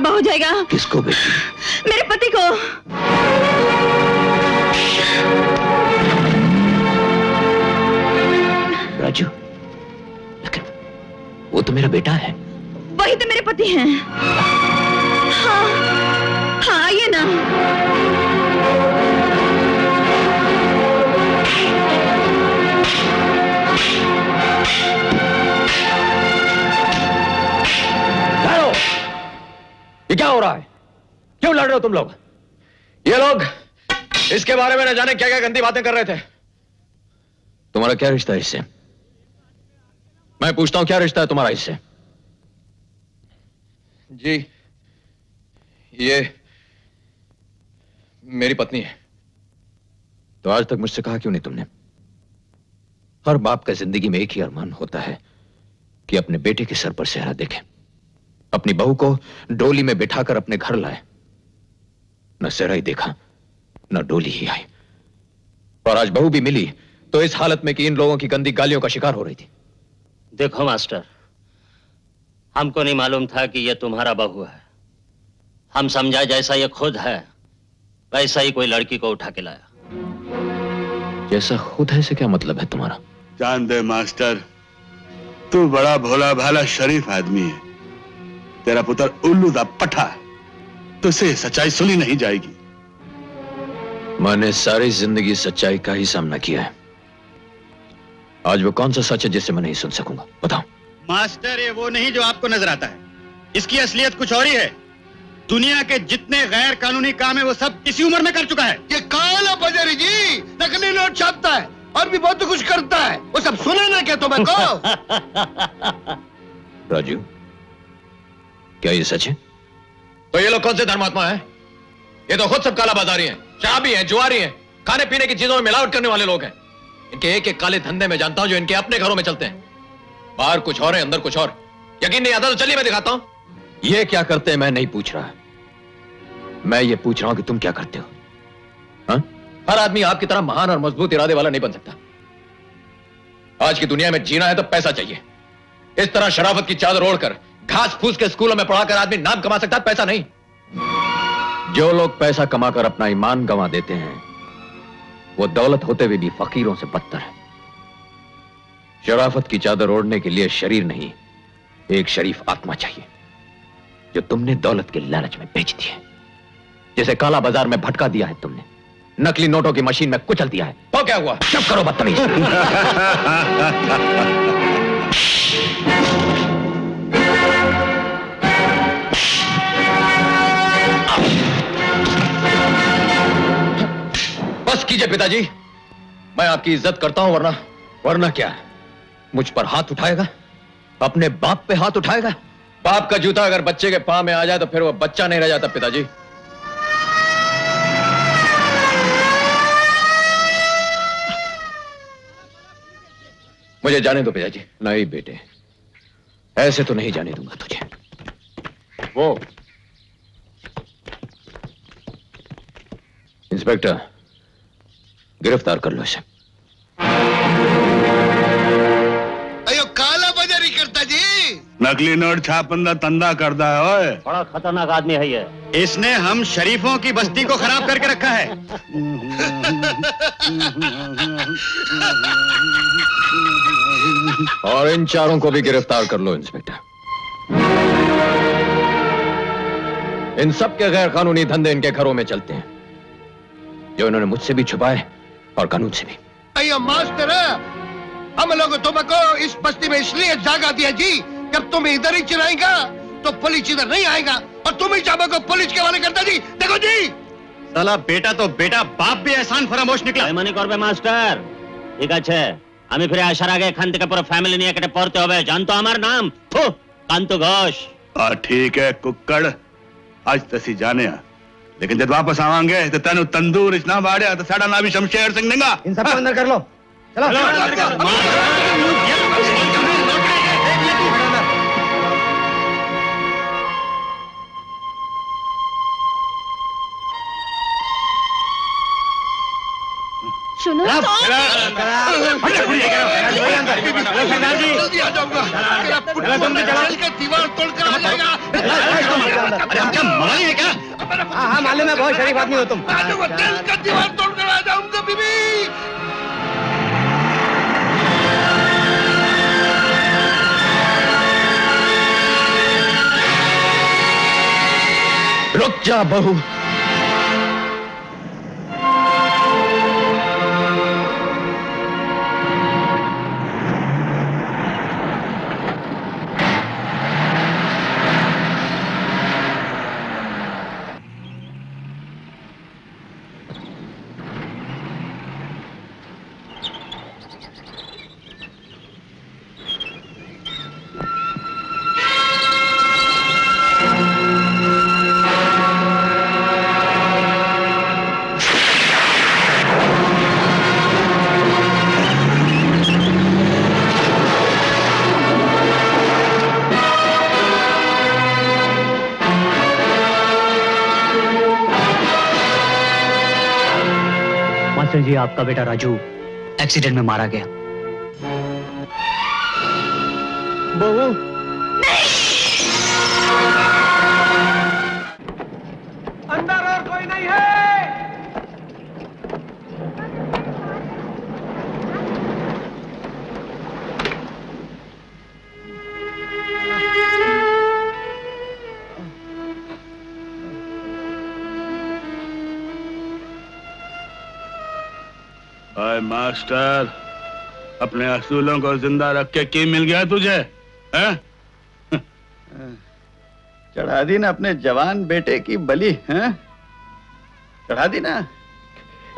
ताबा हो जाएगा। किसको बेटी? मेरे पति को। राजू, लेकिन वो तो मेरा बेटा है। वही तो मेरे पति हैं। हाँ, हाँ आइए ना। ये क्या हो रहा है? क्यों लड़ रहे हो तुम लोग? ये लोग इसके बारे में न जाने क्या क्या गंदी बातें कर रहे थे। तुम्हारा क्या रिश्ता है इससे? मैं पूछता हूं, क्या रिश्ता है तुम्हारा इससे? जी, ये मेरी पत्नी है। तो आज तक मुझसे कहा क्यों नहीं तुमने? हर बाप का जिंदगी में एक ही अरमान होता है कि अपने बेटे के सर पर सेहरा देखे, अपनी बहू को डोली में बिठाकर अपने घर लाए। न सेहरा ही देखा, न डोली ही आई। और आज बहू भी मिली तो इस हालत में कि इन लोगों की गंदी गालियों का शिकार हो रही थी। देखो मास्टर, हमको नहीं मालूम था कि यह तुम्हारा बहू है। हम समझा जैसा ये खुद है वैसा ही कोई लड़की को उठा के लाया। जैसा खुद है से क्या मतलब है तुम्हारा? जान दे मास्टर, तू बड़ा भोला भाला शरीफ आदमी है। तेरा पुत्र उल्लू दा पठा है, तुझसे सच्चाई सुनी नहीं जाएगी। मैंने सारी जिंदगी सच्चाई का ही सामना किया है। आज वो कौन सा सच है जिसे मैं नहीं सुन सकूंगा? बताओ। मास्टर, ये वो नहीं जो आपको नजर आता है। इसकी असलियत कुछ और ही है। दुनिया के जितने गैर कानूनी काम है वो सब इसी उम्र में कर चुका है। ये काला बाजारी जी नकली नोट छापता है और भी बहुत कुछ करता है। वो सब सुना ना क्या तुम्हें को? राजू, क्या ये सच है? तो ये लोग कौन से धर्मात्मा हैं? ये तो खुद सब काला बाजारी हैं, शराबी हैं, जुआरी हैं, खाने पीने की चीजों में मिलावट करने वाले लोग हैं। इनके एक एक काले धंधे में जानता हूं जो इनके अपने घरों में चलते हैं। बाहर कुछ और है, अंदर कुछ और। यकीन नहीं आता तो चलिए मैं दिखाता हूं। ये क्या करते हैं मैं नहीं पूछ रहा, मैं ये पूछ रहा हूं कि तुम क्या करते हो? हाँ? हर आदमी आपकी तरह महान और मजबूत इरादे वाला नहीं बन सकता। आज की दुनिया में जीना है तो पैसा चाहिए। इस तरह शराफत की चादर ओढ़कर घास फूस के स्कूलों में पढ़ाकर आदमी नाम कमा सकता है, पैसा नहीं। जो लोग पैसा कमाकर अपना ईमान गंवा देते हैं वो दौलत होते हुए भी फकीरों से बदतर है। शराफत की चादर ओढ़ने के लिए शरीर नहीं, एक शरीफ आत्मा चाहिए जो तुमने दौलत के लालच में बेच दी है, जिसे काला बाजार में भटका दिया है तुमने, नकली नोटों की मशीन में कुचल दिया है। तो क्या हुआ? चुप करो बदतमीज। बस कीजिए पिताजी, मैं आपकी इज्जत करता हूं, वरना क्या? मुझ पर हाथ उठाएगा? अपने बाप पे हाथ उठाएगा? बाप का जूता अगर बच्चे के पांव में आ जाए तो फिर वो बच्चा नहीं रह जाता पिताजी। मुझे जाने दो पिताजी। नहीं बेटे, ऐसे तो नहीं जाने दूंगा तुझे। वो इंस्पेक्टर, गिरफ्तार कर लो इसे। अयो काला बाजारी करता जी, नकली नोट छापंदा तंदा करता है। ओए बड़ा खतरनाक आदमी है ये। इसने हम शरीफों की बस्ती को खराब करके रखा है। और इन चारों को भी गिरफ्तार कर लो इंस्पेक्टर। इन सब के गैर कानूनी धंधे इनके घरों में चलते हैं, जो इन्होंने मुझसे भी छुपाए और कानून से भी। अयो मास्टर, हम लोग तुमको इस बस्ती में इसलिए जागा दिया जी, जब तुम इधर ही चिल्लाएगा तो पुलिस इधर नहीं आएगा और तुम ही चाबा को पुलिस के हवाले करता जी। देखो जी, साला बेटा तो बेटा, बाप भी एहसान फरामोश निकला। মনে করবে মাস্টার, ঠিক আছে? আমি ফিরে আসার আগে এখান থেকে পুরো ফ্যামিলি নিয়ে কেটে পড়তে হবে। জানতো আমার নাম? কান্তু ঘোষ। ठीक है कुक्कड़, आज तसी जाने आ। लेकिन जब वापस आवांगे तो तेन तंदूर इतना बाड़िया तो साड़ा ना भी शमशेर सिंह देगा। इन सबको अंदर कर लो। सुनो सरदार जी। जल्दी आ जाऊंगा तेरा पुत्र जेल का दीवार तोड़कर आ जाएगा। अरे हम क्या मवाली है क्या? हाँ मालूम है, बहुत शरीफ आदमी हो तुम। आ जाऊंगा, जेल का दीवार तोड़कर आ जाऊंगा बीबी। रुक जा बहू। मास्टर जी, आपका बेटा राजू एक्सीडेंट में मारा गया। बहू अंदर और कोई नहीं है। अरे मास्टर, अपने असूलों को जिंदा रख के की मिल गया तुझे? हैं? चढ़ा दी ना अपने जवान बेटे की बलि, हैं? चढ़ा दी ना,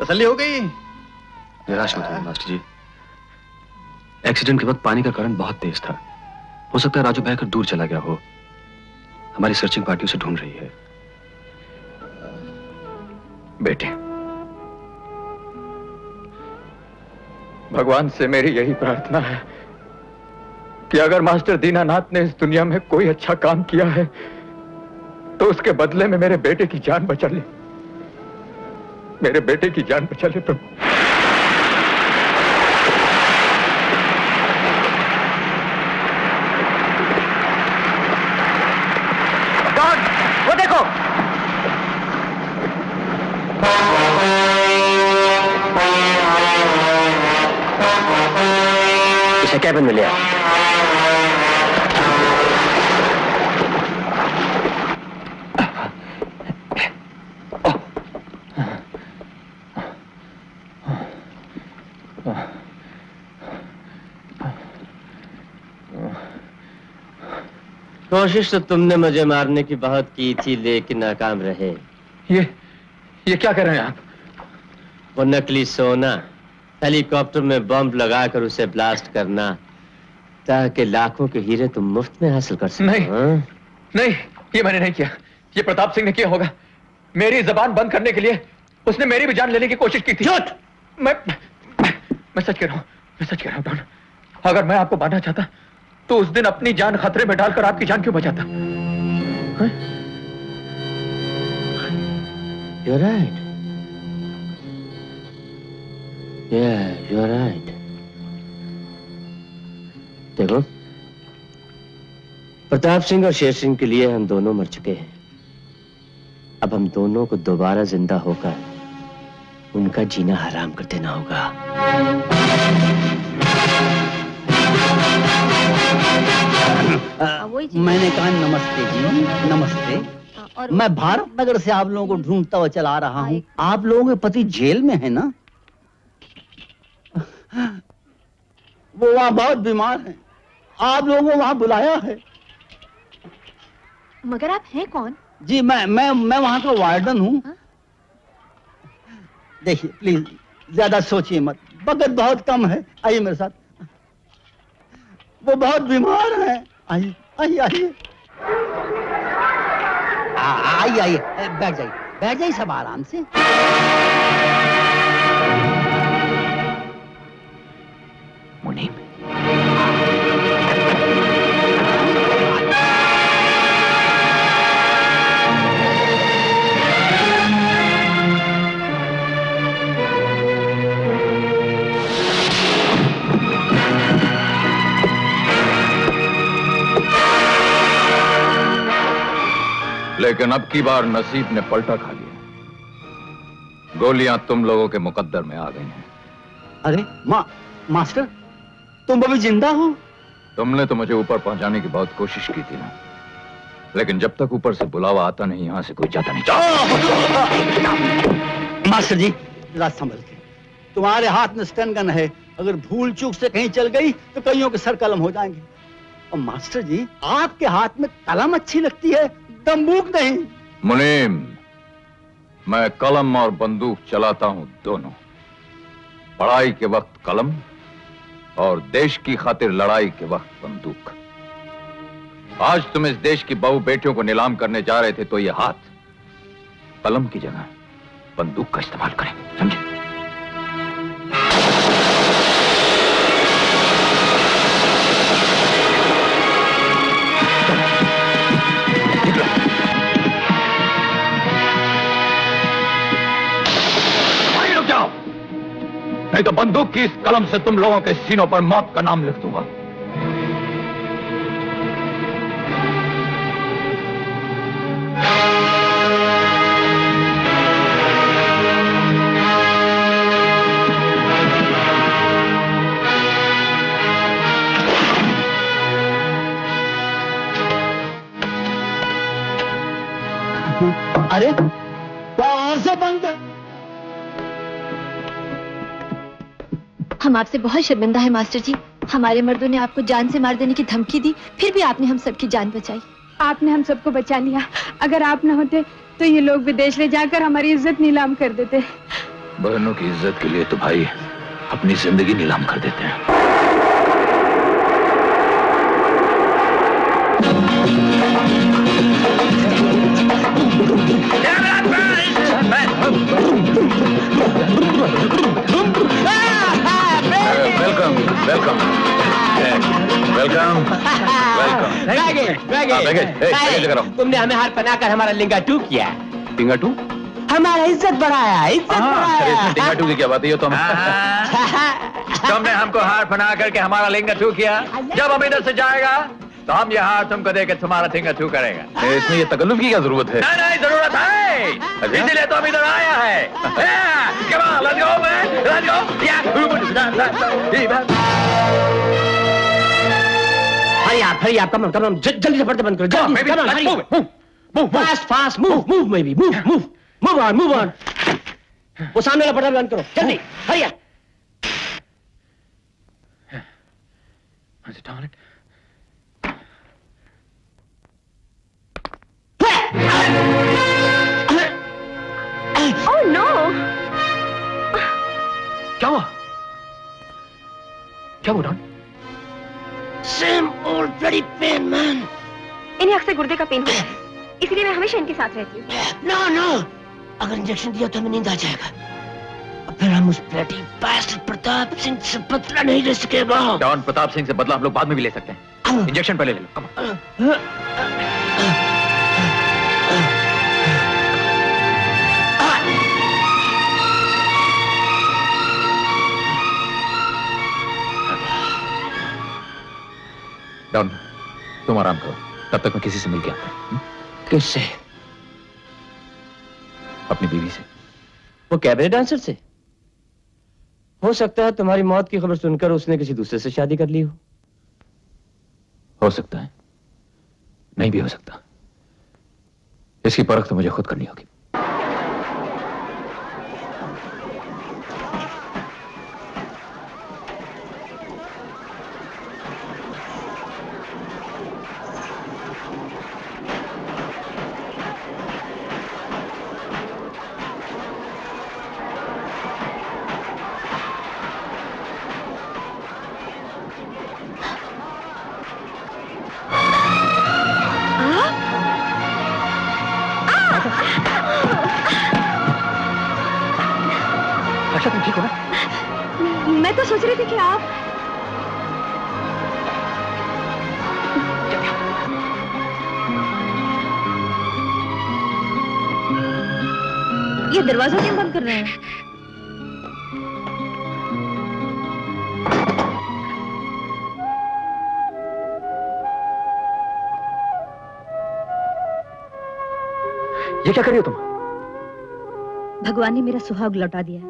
तसल्ली हो गई। निराश मत होइए मास्टर जी। एक्सीडेंट के वक्त पानी का करंट बहुत तेज था। हो सकता है राजू बहकर दूर चला गया हो। हमारी सर्चिंग पार्टी उसे ढूंढ रही है। बेटे, भगवान से मेरी यही प्रार्थना है कि अगर मास्टर दीनानाथ ने इस दुनिया में कोई अच्छा काम किया है तो उसके बदले में मेरे बेटे की जान बचा ले। मेरे बेटे की जान बचा ले प्रभु। वो देखो, इसे कैबिन में ले आओ। कोशिश तो तुमने मुझे मारने की बहुत की थी, लेकिन नाकाम रहे। ये क्या कर रहे हैं आप? वो नकली सोना हेलीकॉप्टर में बम लगाकर उसे ब्लास्ट करना, ताकि लाखों के हीरे तुम मुफ्त में हासिल कर सको। नहीं। हाँ? नहीं, ये मैंने नहीं किया। ये प्रताप सिंह ने किया होगा। मेरी जबान बंद करने के लिए उसने मेरी भी जान लेने की कोशिश की थी। झूठ! मैं सच कह रहा हूँ, मैं सच कह रहा हूँ डॉन। अगर मैं आपको मारना चाहता तो उस दिन अपनी जान खतरे में डालकर आपकी जान क्यों बचाता? हाँ? You're right. Yeah, you're right. देखो, प्रताप सिंह और शेर सिंह के लिए हम दोनों मर चुके हैं। अब हम दोनों को दोबारा जिंदा होकर उनका जीना हराम कर देना होगा। मैंने कहा नमस्ते जी, नमस्ते। मैं भारत नगर से आप लोगों को ढूंढता हुआ चला रहा हूँ। आप लोगों के पति जेल में है ना? वो वहाँ बहुत बीमार हैं। आप लोगों को वहाँ बुलाया है। मगर आप हैं कौन? जी मैं वहाँ का वार्डन हूँ। देखिए प्लीज, ज्यादा सोचिए मत, वक्त बहुत कम है। आइए मेरे साथ। वो बहुत बीमार हैं। आइए आइए आइए आइए आइए, बैठ जाइए, बैठ जाइए सब आराम से। मुनीम, लेकिन अब की बार नसीब ने पलटा खा लिया। गोलियां तुम लोगों के मुकद्दर में आ गई हैं। अरे मास्टर, तुम अभी जिंदा हो? तुमने तो मुझे ऊपर पहुंचाने की बहुत कोशिश की थी ना, लेकिन जब तक ऊपर से बुलावा आता नहीं, यहां से कोई जाता नहीं। मास्टर जी, जरा संभल के। तुम्हारे हाथ में स्टन गन है, अगर भूल चूक से कहीं चल गई तो कईयों के सर कलम हो जाएंगे। और मास्टर जी, आपके हाथ में कलम अच्छी लगती है, बंदूक नहीं। मुनीम, मैं कलम और बंदूक चलाता हूं दोनों। पढ़ाई के वक्त कलम और देश की खातिर लड़ाई के वक्त बंदूक। आज तुम इस देश की बहू बेटियों को नीलाम करने जा रहे थे, तो ये हाथ कलम की जगह बंदूक का इस्तेमाल करें, समझे? रुक जाओ, नहीं तो बंदूक की इस कलम से तुम लोगों के सीनों पर मौत का नाम लिख दूंगा। अरे बाहर से बंद कर। हम आपसे बहुत शर्मिंदा है मास्टर जी। हमारे मर्दों ने आपको जान से मार देने की धमकी दी, फिर भी आपने हम सबकी जान बचाई। आपने हम सबको बचा लिया। अगर आप न होते तो ये लोग विदेश ले जाकर हमारी इज्जत नीलाम कर देते। बहनों की इज्जत के लिए तो भाई अपनी जिंदगी नीलाम कर देते हैं। Welcome welcome welcome welcome. तुमने हमें हार पहनाकर हमारा लिंगा टू किया। टिंगा टू? हमारा इज्जत बढ़ाया, इज्जत बढ़ाया। टिंगा टू की क्या बात है? ये तो तुमने हमको हार पहना करके हमारा लिंगा टू किया। जब हम इधर से जाएगा तो हम ये हार तुमको देकर तुम्हारा टिंगा टू करेगा। इसमें ये तकल्लुफ की क्या जरूरत है? नहीं जरूरत है, इसीलिए तो हम इधर आया है। let's go, man. Let's go. हरी आप कम जल्दी से पर्दे बंद करो, जल्दी। Come on, hurry. Move. Fast. Move, maybe. Move on. वो सामने वाला पर्दा बंद करो, जल्दी। हरी आप। Oh no! क्या हुआ? Don? Same old bloody pain, man. इन्हें अक्सर गुर्दे का पेन होता है, इसीलिए मैं हमेशा इनके साथ रहती हूँ। No. अगर इंजेक्शन दिया तो हमें नींद आ जाएगा। और फिर हम उस bloody bastard प्रताप सिंह से बदला नहीं ले सकेगा। डॉन, प्रताप सिंह से बदला हम लोग बाद में भी ले सकते हैं। इंजेक्शन पहले ले लो। Come on. डॉन, तुम आराम करो, तब तक मैं किसी से मिल के आता हूं। किससे? अपनी बीवी से। वो कैबरे डांसर से? हो सकता है तुम्हारी मौत की खबर सुनकर उसने किसी दूसरे से शादी कर ली हो सकता है, नहीं भी हो सकता। इसकी परख तो मुझे खुद करनी होगी। अच्छा, तुम ठीक हो ना? मैं तो सोच रही थी कि आप ये दरवाजा क्यों बंद कर रहे हैं? ये क्या कर रही हो तुम? भगवान ने मेरा सुहाग लौटा दिया,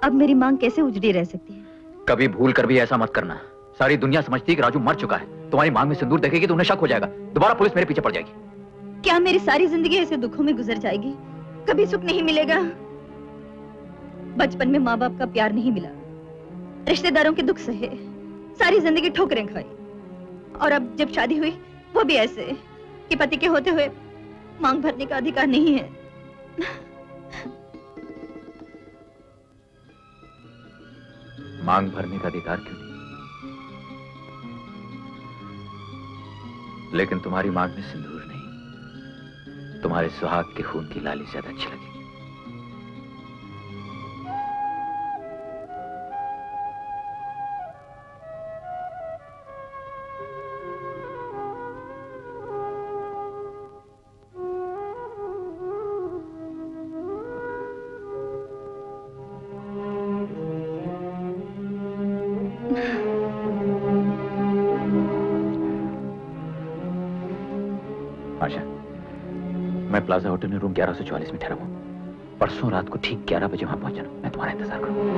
अब मेरी मांग कैसे उजड़ी रह सकती है? कभी भूल कर भी ऐसा मत करना। सारी दुनिया समझती है कि राजू मर चुका है। तुम्हारी मांग में सिंदूर देखेगी तो उन्हें शक हो जाएगा, दोबारा पुलिस मेरे पीछे पड़ जाएगी। क्या मेरी सारी जिंदगी ऐसे दुखों में गुजर जाएगी? कभी सुख नहीं मिलेगा? बचपन में माँ बाप का प्यार नहीं मिला, रिश्तेदारों के दुख सहे, सारी जिंदगी ठोकरें खाई, और अब जब शादी हुई वो भी ऐसे कि पति के होते हुए मांग भरने का अधिकार नहीं है। मांग भरने का अधिकार क्यों नहीं? लेकिन तुम्हारी मांग में सिंदूर नहीं, तुम्हारे सुहाग के खून की लाली ज्यादा अच्छी लगेगी। आशा, मैं प्लाजा होटल में रूम 1144 में ठहरा हूं। परसों रात को ठीक 11 बजे वहां पहुंचना। मैं तुम्हारा इंतजार करूंगा।